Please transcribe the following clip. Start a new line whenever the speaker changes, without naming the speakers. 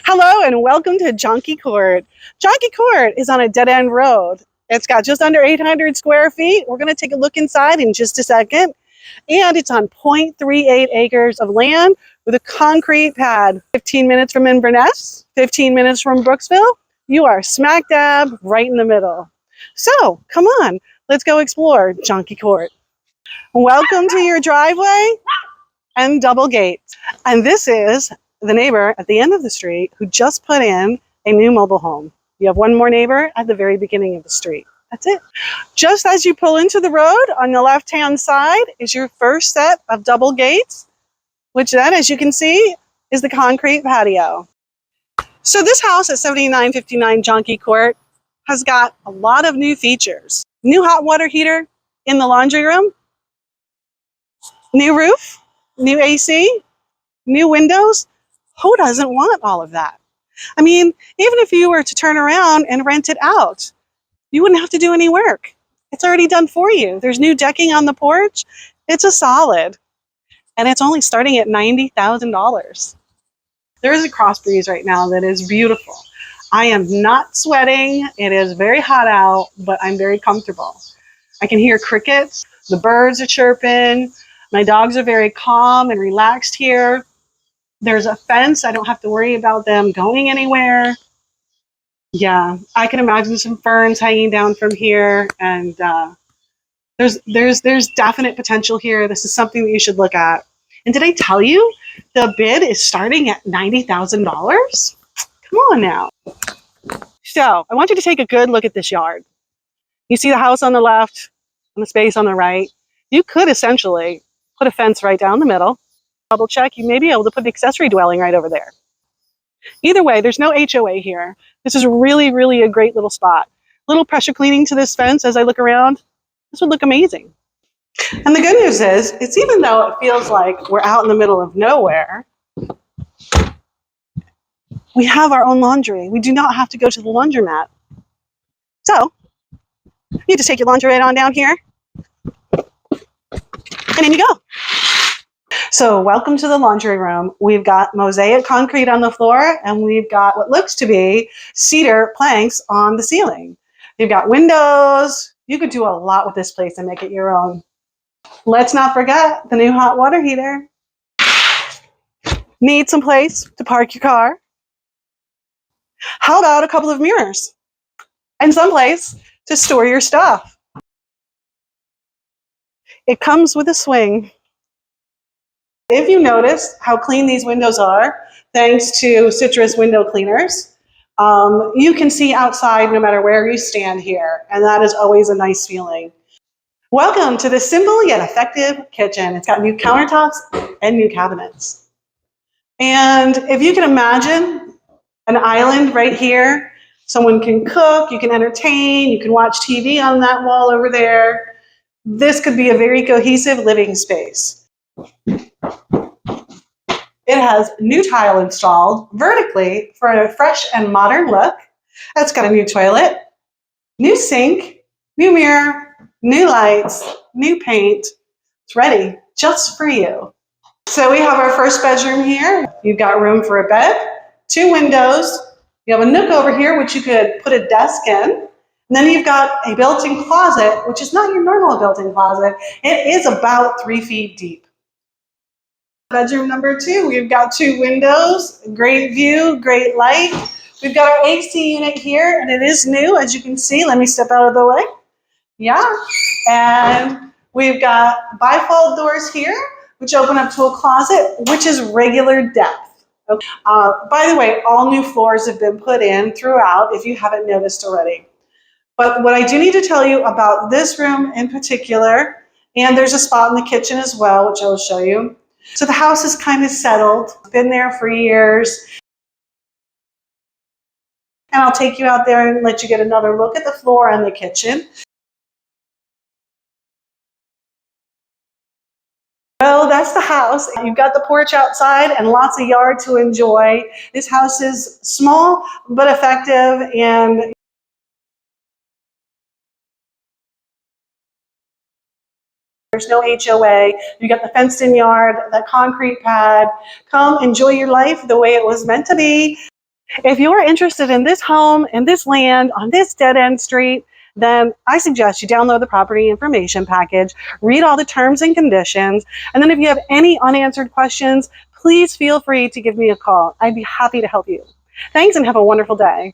Hello and welcome to Junkie Court. Junkie Court is on a dead-end road. It's got just under 800 square feet. We're going to take a look inside in just a second. And it's on 0.38 acres of land with a concrete pad. 15 minutes from Inverness, 15 minutes from Brooksville. You are smack dab right in the middle. So come on, let's go explore Junkie Court. Welcome to your driveway and double gates. And this is the neighbor at the end of the street who just put in a new mobile home. You have one more neighbor at the very beginning of the street. That's it. Just as you pull into the road, on the left-hand side is your first set of double gates, which then, as you can see, is the concrete patio. So this house at 7959 Junkie Court has got a lot of new features. New hot water heater in the laundry room, new roof, new AC, new windows. Who doesn't want all of that? I mean, even if you were to turn around and rent it out, you wouldn't have to do any work. It's already done for you. There's new decking on the porch. It's a solid. And it's only starting at $90,000. There is a cross breeze right now that is beautiful. I am not sweating. It is very hot out, but I'm very comfortable. I can hear crickets. The birds are chirping. My dogs are very calm and relaxed here. There's a fence. I don't have to worry about them going anywhere. Yeah, I can imagine some ferns hanging down from here, and there's definite potential here. This is something that you should look at. And did I tell you the bid is starting at $90,000? Come on now. So I want you to take a good look at this yard. You see the house on the left and the space on the right. You could essentially put a fence right down the middle. Double check, you may be able to put the accessory dwelling right over there. Either way, there's no HOA here. This is really, really a great little spot. Little pressure cleaning to this fence as I look around. This would look amazing. And the good news is, it's even though it feels like we're out in the middle of nowhere, we have our own laundry. We do not have to go to the laundromat. So, you just take your laundry right on down here, and in you go. So welcome to the laundry room. We've got mosaic concrete on the floor, and we've got what looks to be cedar planks on the ceiling. You've got windows. You could do a lot with this place and make it your own. Let's not forget the new hot water heater. Need some place to park your car? How about a couple of mirrors and some place to store your stuff? It comes with a swing. If you notice how clean these windows are, thanks to Citrus window cleaners, you can see outside no matter where you stand here, and that is always a nice feeling. Welcome to the simple yet effective kitchen. It's got new countertops and new cabinets. And if you can imagine an island right here, someone can cook, you can entertain, you can watch TV on that wall over there. This could be a very cohesive living space. It has new tile installed vertically for a fresh and modern look. It's got a new toilet, new sink, new mirror, new lights, new paint. It's ready just for you. So we have our first bedroom here. You've got room for a bed, two windows. You have a nook over here, which you could put a desk in. And then you've got a built-in closet, which is not your normal built-in closet. It is about 3 feet deep. Bedroom number 2, we've got 2 windows, great view, great light. We've got our AC unit here, and it is new, as you can see. Let me step out of the way. Yeah, and we've got bifold doors here, which open up to a closet, which is regular depth. Okay. By the way, all new floors have been put in throughout, if you haven't noticed already. But what I do need to tell you about this room in particular, and there's a spot in the kitchen as well, which I will show you. So the house is kind of settled, been there for years. And I'll take you out there and let you get another look at the floor and the kitchen. Well, that's the house. You've got the porch outside and lots of yard to enjoy. This house is small but effective, and there's no HOA. You got the fenced-in yard, that concrete pad. Come enjoy your life the way it was meant to be. If you're interested in this home and this land on this dead-end street, then I suggest you download the property information package, read all the terms and conditions, and then if you have any unanswered questions, please feel free to give me a call. I'd be happy to help you. Thanks and have a wonderful day.